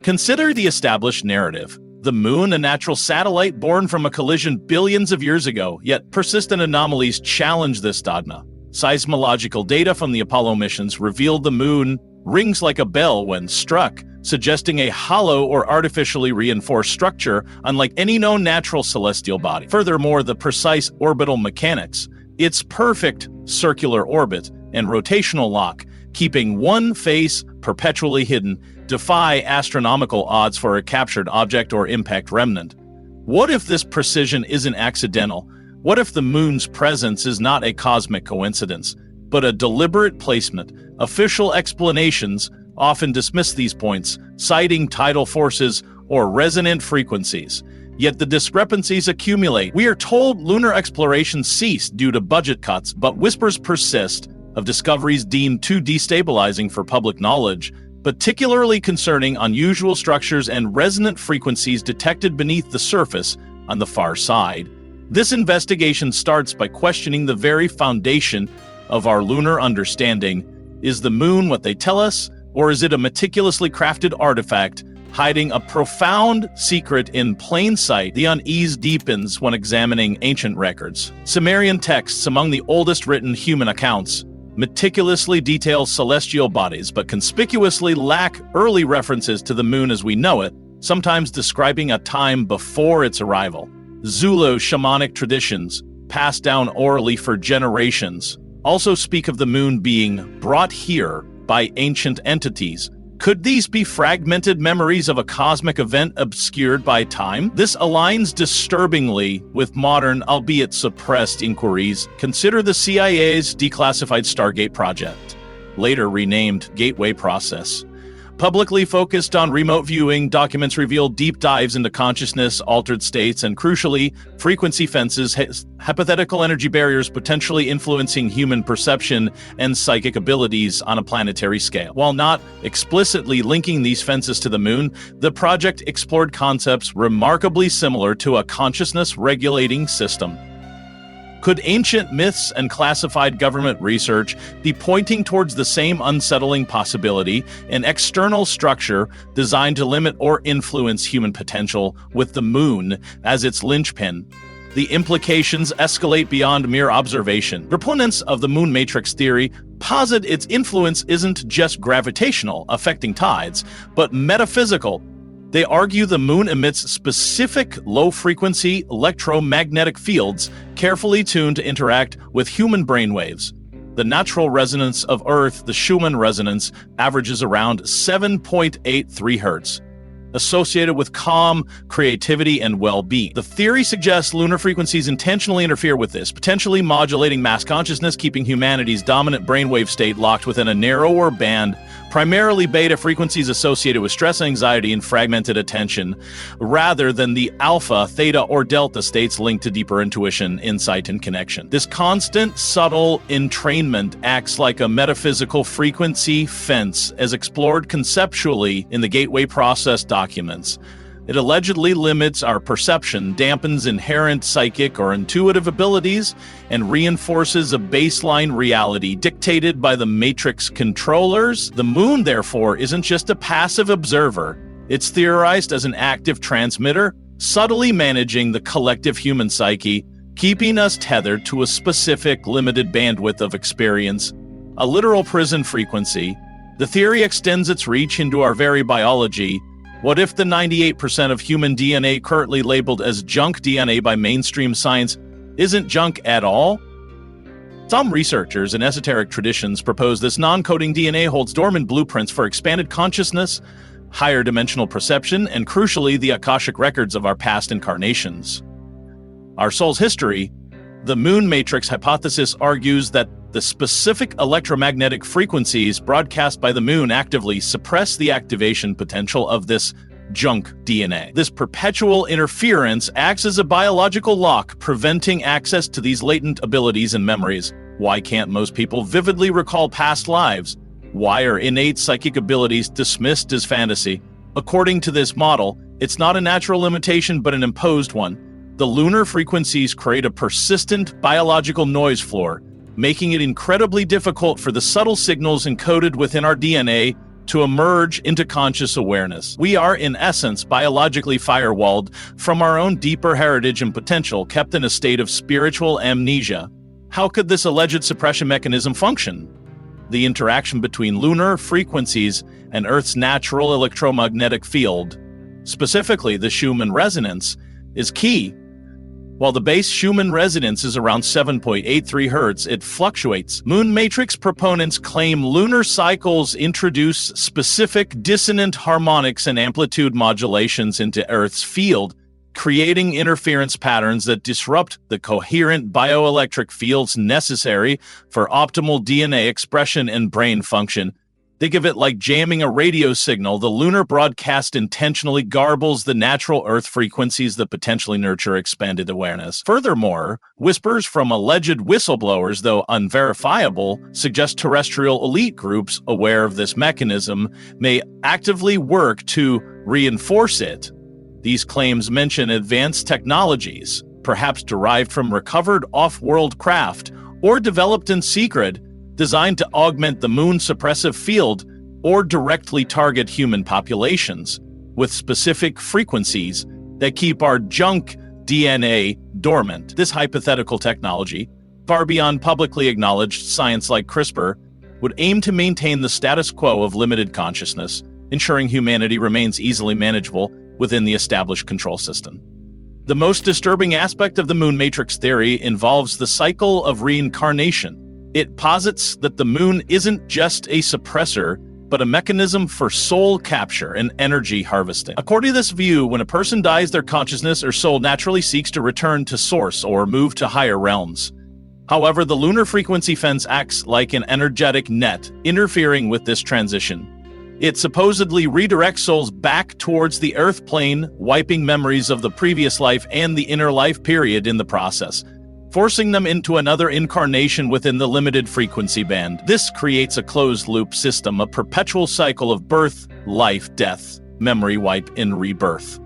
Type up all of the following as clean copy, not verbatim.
Consider the established narrative. The moon, a natural satellite born from a collision billions of years ago, yet persistent anomalies challenge this dogma. Seismological data from the Apollo missions revealed the moon rings like a bell when struck, suggesting a hollow or artificially reinforced structure unlike any known natural celestial body. Furthermore, the precise orbital mechanics, its perfect circular orbit and rotational lock, keeping one face perpetually hidden, defy astronomical odds for a captured object or impact remnant. What if this precision isn't accidental? What if the moon's presence is not a cosmic coincidence, but a deliberate placement? Official explanations often dismiss these points, citing tidal forces or resonant frequencies. Yet the discrepancies accumulate. We are told lunar exploration ceased due to budget cuts, but whispers persist of discoveries deemed too destabilizing for public knowledge, particularly concerning unusual structures and resonant frequencies detected beneath the surface on the far side. This investigation starts by questioning the very foundation of our lunar understanding. Is the moon what they tell us, or is it a meticulously crafted artifact hiding a profound secret in plain sight? The unease deepens when examining ancient records. Sumerian texts, among the oldest written human accounts, meticulously detail celestial bodies, but conspicuously lack early references to the moon as we know it, sometimes describing a time before its arrival. Zulu shamanic traditions, passed down orally for generations, also speak of the moon being brought here by ancient entities. Could these be fragmented memories of a cosmic event obscured by time? This aligns disturbingly with modern, albeit suppressed, inquiries. Consider the CIA's declassified Stargate project, later renamed Gateway Process. Publicly focused on remote viewing, documents reveal deep dives into consciousness, altered states, and crucially, frequency fences, hypothetical energy barriers potentially influencing human perception and psychic abilities on a planetary scale. While not explicitly linking these fences to the moon, the project explored concepts remarkably similar to a consciousness-regulating system. Could ancient myths and classified government research be pointing towards the same unsettling possibility, an external structure designed to limit or influence human potential with the moon as its linchpin? The implications escalate beyond mere observation. Proponents of the moon matrix theory posit its influence isn't just gravitational, affecting tides, but metaphysical. They argue the moon emits specific low-frequency electromagnetic fields carefully tuned to interact with human brainwaves. The natural resonance of Earth, the Schumann resonance, averages around 7.83 Hz, associated with calm, creativity, and well-being. The theory suggests lunar frequencies intentionally interfere with this, potentially modulating mass consciousness, keeping humanity's dominant brainwave state locked within a narrower band, primarily beta frequencies associated with stress, anxiety, and fragmented attention, rather than the alpha, theta, or delta states linked to deeper intuition, insight, and connection. This constant, subtle entrainment acts like a metaphysical frequency fence, as explored conceptually in the Gateway Process documents. It allegedly limits our perception, dampens inherent psychic or intuitive abilities, and reinforces a baseline reality dictated by the matrix controllers. The moon, therefore, isn't just a passive observer. It's theorized as an active transmitter, subtly managing the collective human psyche, keeping us tethered to a specific limited bandwidth of experience, a literal prison frequency. The theory extends its reach into our very biology. What if the 98% of human DNA currently labeled as junk DNA by mainstream science isn't junk at all? Some researchers in esoteric traditions propose this non-coding DNA holds dormant blueprints for expanded consciousness, higher dimensional perception, and crucially, the Akashic records of our past incarnations. Our soul's history, the moon matrix hypothesis argues that the specific electromagnetic frequencies broadcast by the moon actively suppress the activation potential of this junk DNA. This perpetual interference acts as a biological lock, preventing access to these latent abilities and memories. Why can't most people vividly recall past lives? Why are innate psychic abilities dismissed as fantasy? According to this model, it's not a natural limitation but an imposed one. The lunar frequencies create a persistent biological noise floor, making it incredibly difficult for the subtle signals encoded within our DNA to emerge into conscious awareness. We are, in essence, biologically firewalled from our own deeper heritage and potential, kept in a state of spiritual amnesia. How could this alleged suppression mechanism function? The interaction between lunar frequencies and Earth's natural electromagnetic field, specifically the Schumann resonance, is key. While the base Schumann resonance is around 7.83 Hz, it fluctuates. Moon matrix proponents claim lunar cycles introduce specific dissonant harmonics and amplitude modulations into Earth's field, creating interference patterns that disrupt the coherent bioelectric fields necessary for optimal DNA expression and brain function. Think of it like jamming a radio signal. The lunar broadcast intentionally garbles the natural Earth frequencies that potentially nurture expanded awareness. Furthermore, whispers from alleged whistleblowers, though unverifiable, suggest terrestrial elite groups aware of this mechanism may actively work to reinforce it. These claims mention advanced technologies, perhaps derived from recovered off-world craft or developed in secret, designed to augment the moon's suppressive field or directly target human populations with specific frequencies that keep our junk DNA dormant. This hypothetical technology, far beyond publicly acknowledged science like CRISPR, would aim to maintain the status quo of limited consciousness, ensuring humanity remains easily manageable within the established control system. The most disturbing aspect of the moon matrix theory involves the cycle of reincarnation. It posits that the moon isn't just a suppressor, but a mechanism for soul capture and energy harvesting. According to this view, when a person dies, their consciousness or soul naturally seeks to return to source or move to higher realms. However, the lunar frequency fence acts like an energetic net, interfering with this transition. It supposedly redirects souls back towards the Earth plane, wiping memories of the previous life and the inner life period in the process, forcing them into another incarnation within the limited frequency band. This creates a closed-loop system, a perpetual cycle of birth, life, death, memory wipe, and rebirth.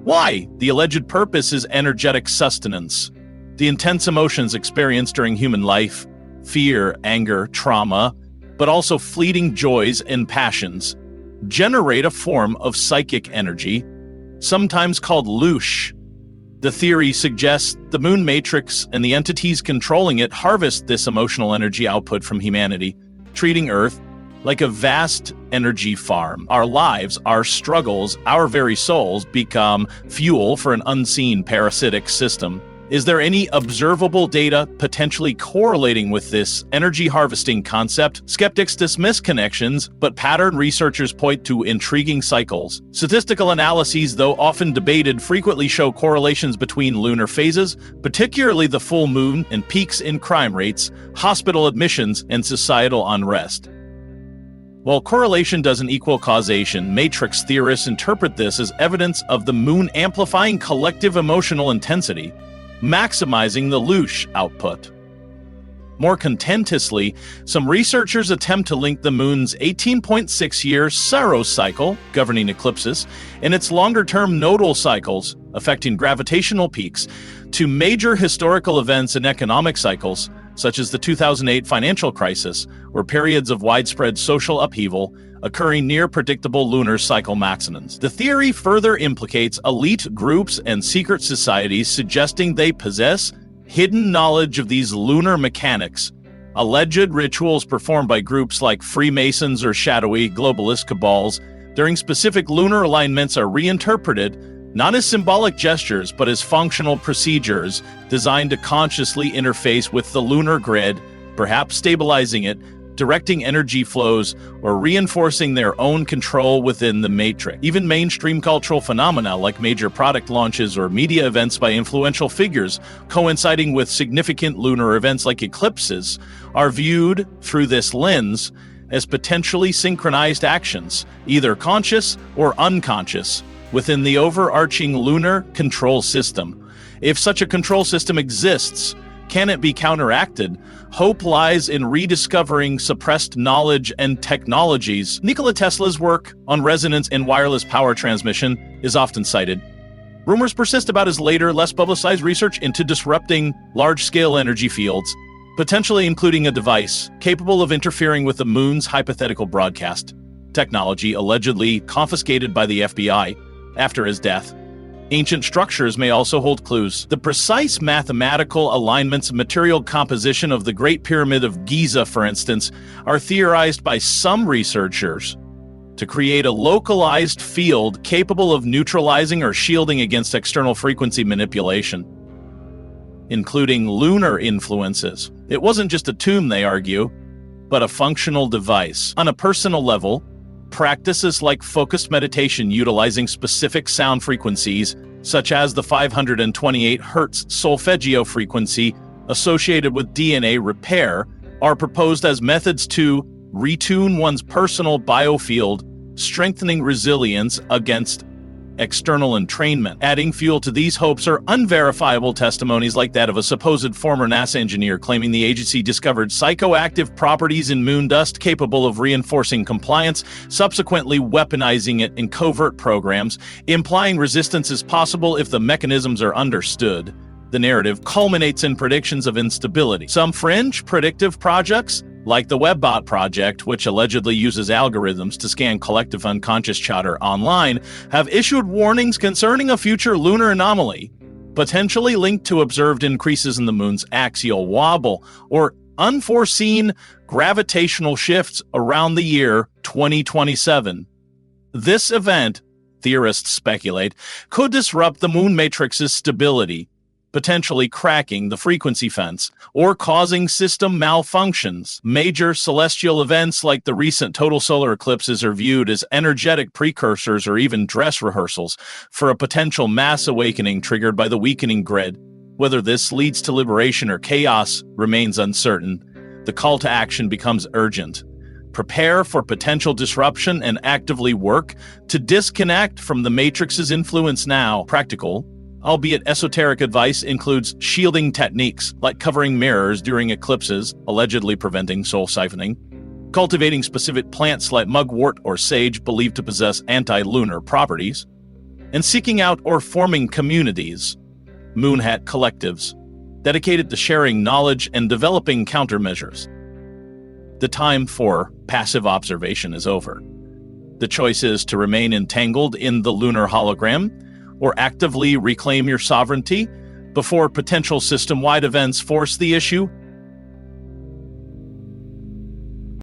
Why? The alleged purpose is energetic sustenance. The intense emotions experienced during human life, fear, anger, trauma, but also fleeting joys and passions, generate a form of psychic energy, sometimes called loosh. The theory suggests the moon matrix and the entities controlling it harvest this emotional energy output from humanity, treating Earth like a vast energy farm. Our lives, our struggles, our very souls become fuel for an unseen parasitic system. Is there any observable data potentially correlating with this energy harvesting concept? Skeptics dismiss connections, but pattern researchers point to intriguing cycles. Statistical analyses, though often debated, frequently show correlations between lunar phases, particularly the full moon, and peaks in crime rates, hospital admissions, and societal unrest. While correlation doesn't equal causation, matrix theorists interpret this as evidence of the moon amplifying collective emotional intensity, maximizing the loosh output. More contentiously, some researchers attempt to link the moon's 18.6-year Saros cycle, governing eclipses, and its longer-term nodal cycles, affecting gravitational peaks, to major historical events and economic cycles, such as the 2008 financial crisis, or periods of widespread social upheaval occurring near predictable lunar cycle maximums. The theory further implicates elite groups and secret societies, suggesting they possess hidden knowledge of these lunar mechanics. Alleged rituals performed by groups like Freemasons or shadowy globalist cabals during specific lunar alignments are reinterpreted not as symbolic gestures, but as functional procedures designed to consciously interface with the lunar grid, perhaps stabilizing it, directing energy flows, or reinforcing their own control within the matrix. Even mainstream cultural phenomena like major product launches or media events by influential figures coinciding with significant lunar events like eclipses are viewed through this lens as potentially synchronized actions, either conscious or unconscious, within the overarching lunar control system. If such a control system exists, can it be counteracted? Hope lies in rediscovering suppressed knowledge and technologies. Nikola Tesla's work on resonance and wireless power transmission is often cited. Rumors persist about his later, less publicized research into disrupting large-scale energy fields, potentially including a device capable of interfering with the moon's hypothetical broadcast. technology allegedly confiscated by the FBI after his death. Ancient structures may also hold clues. The precise mathematical alignments and material composition of the Great Pyramid of Giza, for instance, are theorized by some researchers to create a localized field capable of neutralizing or shielding against external frequency manipulation, including lunar influences. It wasn't just a tomb, they argue, but a functional device. On a personal level, practices like focused meditation utilizing specific sound frequencies, such as the 528 Hz solfeggio frequency associated with DNA repair, are proposed as methods to retune one's personal biofield, strengthening resilience against external entrainment. Adding fuel to these hopes are unverifiable testimonies like that of a supposed former NASA engineer claiming the agency discovered psychoactive properties in moon dust capable of reinforcing compliance, subsequently weaponizing it in covert programs, implying resistance is possible if the mechanisms are understood. The narrative culminates in predictions of instability. Some fringe predictive projects, like the WebBot project, which allegedly uses algorithms to scan collective unconscious chatter online, have issued warnings concerning a future lunar anomaly, potentially linked to observed increases in the moon's axial wobble or unforeseen gravitational shifts around the year 2027. This event, theorists speculate, could disrupt the moon matrix's stability, potentially cracking the frequency fence or causing system malfunctions. Major celestial events like the recent total solar eclipses are viewed as energetic precursors or even dress rehearsals for a potential mass awakening triggered by the weakening grid. Whether this leads to liberation or chaos remains uncertain. The call to action becomes urgent. Prepare for potential disruption and actively work to disconnect from the matrix's influence now. Practical, albeit esoteric advice includes shielding techniques like covering mirrors during eclipses, allegedly preventing soul siphoning, cultivating specific plants like mugwort or sage believed to possess anti-lunar properties, and seeking out or forming communities, moonhat collectives, dedicated to sharing knowledge and developing countermeasures. The time for passive observation is over. The choice is to remain entangled in the lunar hologram or actively reclaim your sovereignty before potential system-wide events force the issue